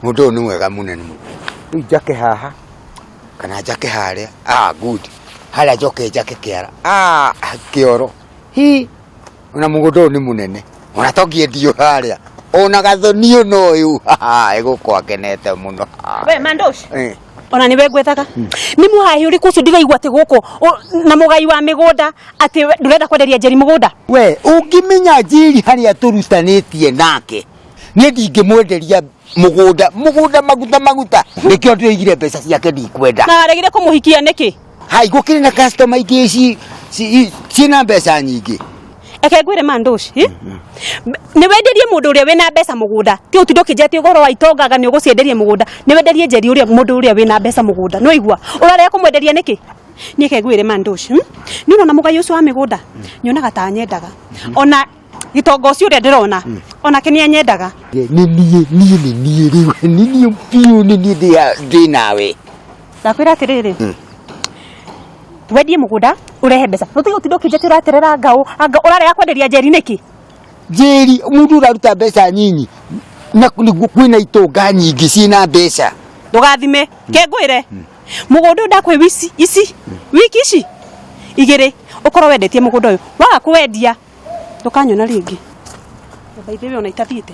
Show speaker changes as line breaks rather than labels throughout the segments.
Mundu ni mwega munene mu. Njake haha. Kana njake haria. Good. Hala joke njake kiara. Kioro. Hi. Ona mundu ni munene. Ona togie dio haria. Ona gathonio no yu. Ego kwa kenete muno.
We Mandoshi. Ona niwe gwethaga. Ni muhahi uri kucu ndigaigwa ati guko na mugai wa migunda ati ndurenda kwenderia Njeri mugunda.
We ungimenya Njeri haria turustanĩtie nake. Ni ndingĩmwenderia mugunda maguta. Nikio ndigire mbeca ciake ndikwenda.
Na aregire kumuhikia niki?
Hai gukiri na customer ingĩ ciina mbeca nyingĩ.
Eke ngwire Mandoshi, ni wenderie mundu uria wina mbeca mugunda. Ti utindo kijeti ugoro wa itongaga ni ugucienderie mugunda. Ni wenderie Njeri uria mundu uria wina mbeca mugunda. No igwa. Urarega kumwenderia niki? Ni eke ngwire Mandoshi, ni wona mugai ucio wa migunda. Nyonaga ta nyendaga. Ona gitongo ucio uria ndirona. Ona kenia nyendaga.
Ni piu ni ndi nawe.
Ndakwira atiriri. Wedie mugunda urehe mbeca. Nutiga utindo kijeti uraterera ngao urarega kwenderia Njeri niki?
Njeri mundu uraruta mbeca nyinyi. Na kwina itonga nyingi ciina mbeca.
Ndugathime ke ngwire. Mugunda ndakwe wiki ici igire ukorwo wendetie mugunda uyu waga kuwendia ndukanyona ringi. Baithiwe ona itathiite.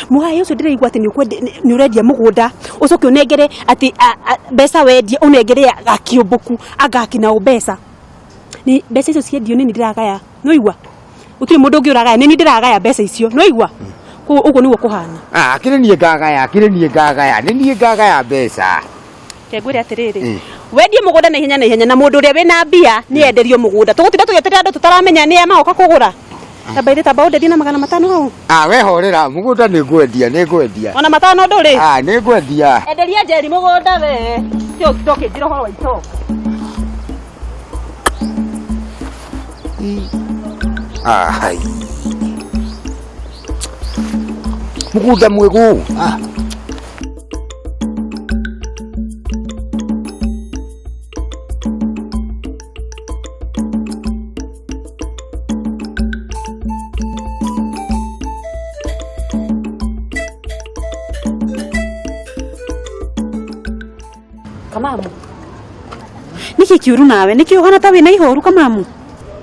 Muhai ucio ndiraigwa ati ni urendia mugunda ucoke unengere ati mbeca wendia unengere gakiumbuku agakina mbeca. Ni mbeca icio ciendio ni ndiragaya. No igwa. Utiri mundu ungi uragaya ni ndiragaya mbeca icio. No igwa. Ugo niwo kuhana.
Kire nie ngagaya. Ni nie ngagaya mbeca.
Ke ngwire atiriri. Wendie mugunda na ihenya na mundu uria wina mbia ni enderio mugunda. Tugutinda tugeterera andu tutaramenya ni maoka kugura. Tabaire tabau ndethi na 500 hau.
We horera mugunda ni ngwendia.
Ona 500 nduri.
Ni ngwendia.
Enderia Njeri mugunda we. Tio toke njiro horo wa itoka.
Hai. Mugunda mwegu.
Kamamu. Niki kiuru nawe, niki uhana ta wina ihoru Kamamu.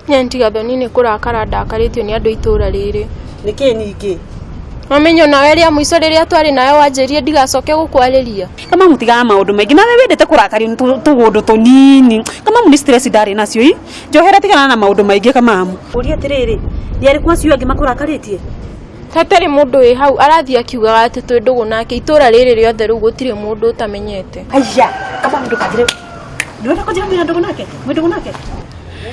Nyantiga thoni ni kurakara ndakaritio ni andu itura riri.
Niki ningi.
Amenyo nawe ria muico riria twari nayo wanjerie ndigacoke gukwariria.
Kamamu tiga maundu maingi nawe wendete kurakario tugundu tunini. Kamamu ni stress ndari nacio i. Njohera tigana na maundu maingi Kamamu. Uria tiriri, yari kwa cio angi makurakaritie.
Tatari mundu wi hau arathia akiugaga ati twi ndugu nake itura riri riothe riu gutire mundu utamenyete.
Aya, Kamamu ndukajire. Nduga kujira mwina ndugu nake? Ndugu nake?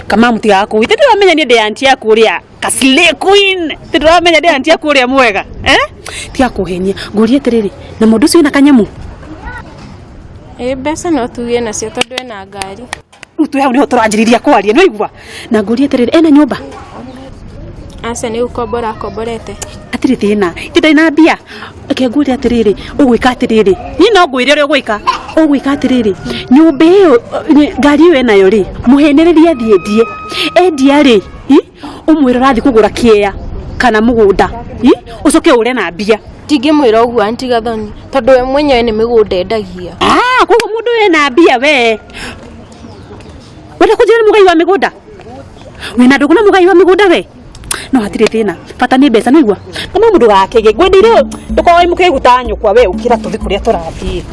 Kamamu tiga kuite ndiramenya ni ndi auntie yaku uria Kasle Queen. Ndiramenya ndi auntie yaku uria mwega. Tiga kuhenia. Ngurie tiriri, na mundu ucio ina kanyamu.
Mbeca no tugie nacio tondu ena ngari.
Rutu hau niho turanjiriria kwaria no igwa. Na ngurie tiriri ena nyumba.
Asa ni ukombora akomborete.
Atiri thina. Ndai na mbia. Eke ngurie atiriri, ugwika atiriri. Ni no ngwire uri ugwika. Ugwika atiriri. Nyumba iyo ngari iyo enayo ri. Muhenereria thiendie. Endia ri. Umwira rathi kugura kiea kana mugunda. Ucoke ure na mbia.
Tingimwira uguo antiga thoni. Tondu we mwenyewe ni migunda endagia.
Koguo mundu ena mbia we. Wenda kujira mugai wa migunda. Wena ndugu na mugai wa migunda we. No hatire thina. Fata ni mbeca no igwa. Kama mundu gakege gwendire nduko imuke gutanyo kwa we ukira tuthi kuria turathie.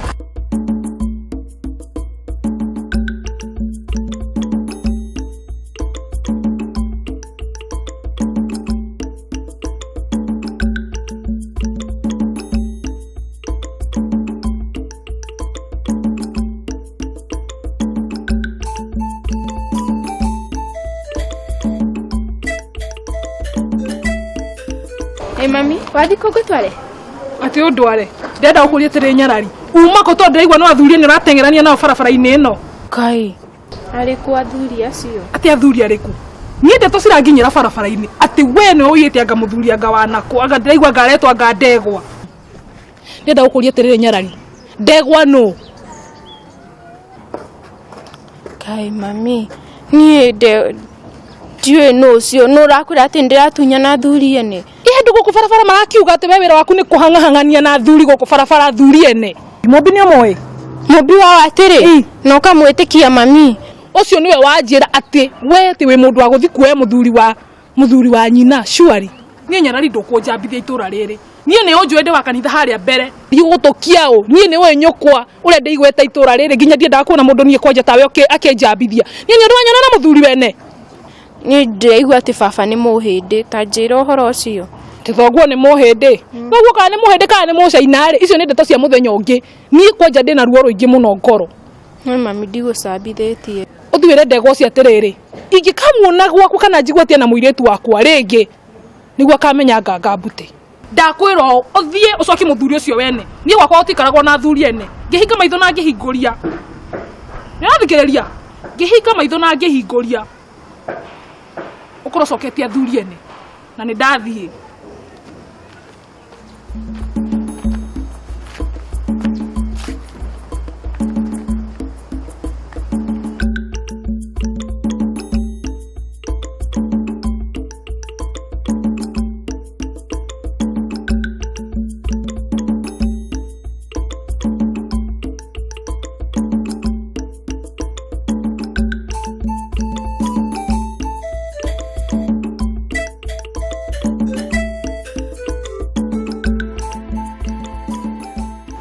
Mami, wathi ko gutware?
Ati undware. Ndenda ukuria tiri Nyarari. Uma ko to ndaigwa no athuri ni ratengerania nao barabara-ini ino.
Kai. Ari ku athuri acio.
Ati athuri ariku. Niende to ciranginyira barabara-ini. Ati we no uyite anga muthuri anga wanako. Anga ndaigwa ngaretwa anga ndegwa. Ndenda ukuria tiri Nyarari. Ndegwa no.
Kai mami. Ni de Dieu no cio no rakura ati ndiratunya na athuri ene.
Ndu
guku barabara marakiuga ati we wira waku ni kuhangahangania na thuri guku barabara thuri ene Mobi ni amoe
Mobi wa atiri no kamwitikia mami
ucio niwe wanjira ati we ti we mundu wa guthi kuoya muthuri wa nyina shwari nie Nyarari ndukunjambithia itura riri nie ni unjwende wa kanitha haria mbere gutukia u nie ni we nyukwa urende igweta itura riri nginya ndie ndakuona mundu nie kwanja tawe akenjambithia nie ndu anyona na muthuri wene
ni ndeigua ati baba ni muhindi ta njira uhoro ucio
tithogwo ni muhindi nogwo kana ni muhindi kana ni mucainari icio ni ndeto cia muthenya ungi nie kwanja ndina ruo ruingi muno ngoro
no mami ndigusambithitie
uthiire ndego cia atiriri ingikamuona gwaku kana njigwetie na muiretu wakwa ringi niguo akamenya ngambute ndakwira uthie ucoki muthuri ucio wene nie gwakwa utikaragwo na thuri ene ngihinga maitho na ngihinguria nirathikiriria ngihinga maitho na ngihinguria ukorocoketie thuri ene na ni ndathie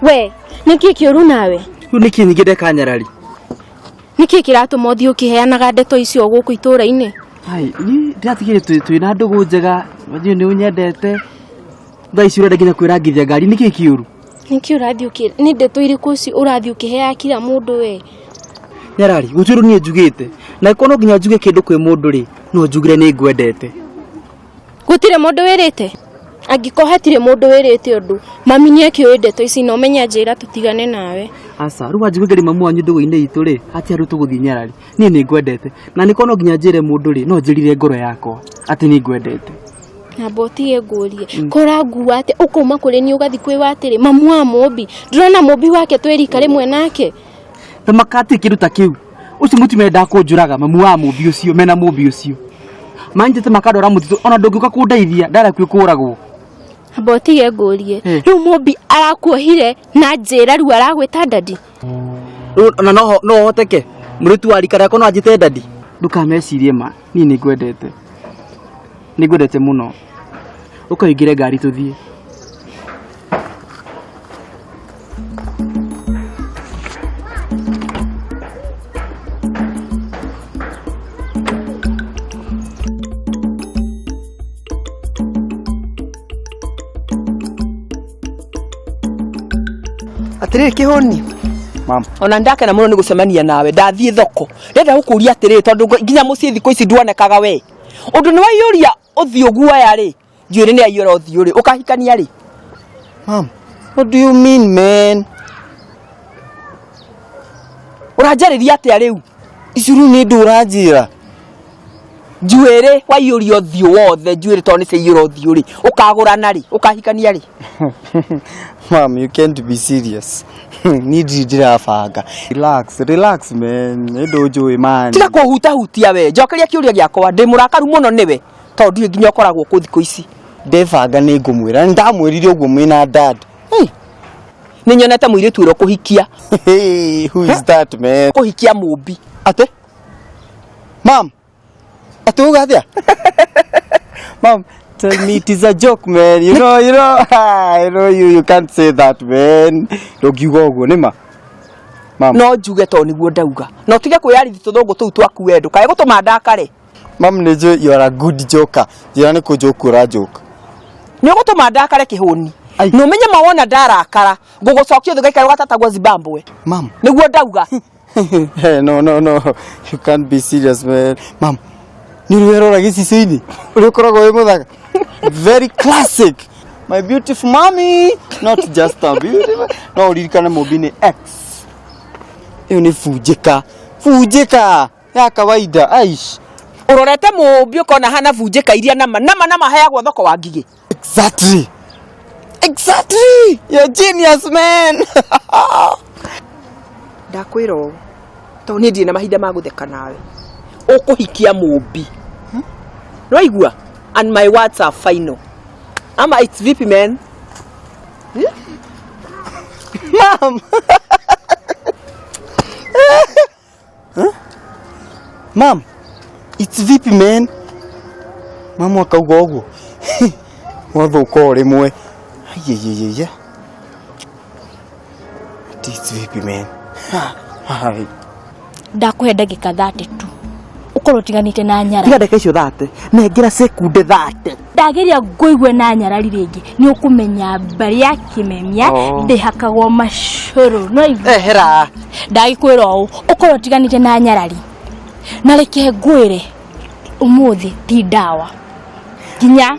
we niki kiuru nawe
niki nyingide ka Nyarari
niki kiratuma uthio kiheanaga ndeto icio guku itura-ini
hai ni ndatigire twina ndugu njega wathio ni unyendete thaici urenda nginya kwirangithia ngari niki kiuru
niki urathio ni ndeto iriku ci urathio kihea kila mundu we
Nyarari gutiru nie njugite na ikono nginya njuge kindu kwi mundu ri no njugire ni ngwendete
gutire mundu wirite angikohetire mundu wirite undu mami ni akiwe ndeto ici no menya njira tutigane nawe
asa ruwa njugire mamu wanyu ndugu-ini itu ri ati aru tuguthi Nyarari nie ni ngwendete na nikono nginya njire mundu ri no njirire ngoro yakwa ati ni ngwendete
na botie ngurie kora nguwa ati ukuma kuri ni ugathi kwi watiri mamu wa Mobi ndurona Mobi wake twirika rimwe nake
na makati kiruta kiu uci mutime ndakunjuraga mamu wa Mobi ucio mena Mobi ucio manjite makadora mutitu ona ndunguka kundeithia ndara kwikuragwo
botie ngurie riu Mobi arakuohire na njira ru aragwita dadi
ona no hoteke muritu arikara yako no ajite dadi ndukamecirie ma ni ngwendete muno ukaingire ngari tuthie
Atiriri kihoni
mama ona ndake na muno ni gucemania nawe ndathie thoko ndenda gukuria atiriri tondu nginya mucii thiko ici nduonekaga we undu ni waiyuria uthio guaya ri njuire ni aiyura uthio ri ukahikania ri
Mom, what do you mean, man?
uranjariria atia riu
Icuru ni nduranjira
njuire waiyuria uthio wothe njuire tondu ni ciiyura uthio ri ukagurana ri ukahikania ri
Mom, you can't be serious. Need dirafanga. Relax man. Ndojoe man.
tiga kuhutia we njokeria kiuria giakwa ndi murakaru muno niwe tondu nginya ukoragwo ku thiko ici
Ndebanga ni ngumwira ndamwirire uguo mwina dad.
ni nyonete muiritu iro kuhikia
Hey, who is that man?
kuhikia Mobi
Ate? Mom. Ate ugathia? Mom, tell me it is a joke, man. You know, I know you can't say that, man. Ndogiuga uguo nima. Mom.
no njuge to niguo ndauga no tige kwiyarithi tuthungu tuu twaku wendo kae gutuma ndakare
Mom, nejo you are a good joker. Jira ni kujokura joke.
ni gutuma ndakare kihuni no menye mawona ndarakara ngugucokia thugaikara ugatatagwo Zimbabwe
Mom.
niguo ndauga
Hey, no. You can't be serious, man. Mom, ni ruero gicicio-ini. Uri ukoragwo wi muthaka. Very classic. My beautiful mommy. Not just a beautiful. No, uririkane Mobi ni X. Iyo ni fujika. Ya kawaida. Aish.
urorete Mobi ukona hana vunjika iria nama heagwo thoko wa ngigi
Exactly. You're genius, man.
ndakwira to ni ndie na mahinda ma gutheka nawe ukuhikia Mobi no igua and my words are final Ama it's vipi man? Mom. Mom, it's vipi man? Mama akauga uguo. Wathuka rimwe. Ayeyeyeye. It's vipi man? Hai.
Ndakuhe ndagika 30 tu. Ukorwo tiganite na nyara.
Tiga ndeka icio 30. Nengira sekunde 30.
Ndageria ngũigwe na nyarari rĩngĩ nĩ ũkũmenya mbari ya kĩmemia ndĩhakagwo macũrũ no
hera
ndagĩkwĩra ũũ ũkorwo tiganĩte na nyarari na reke ngwĩre ũmũthĩ ti ndawa nginya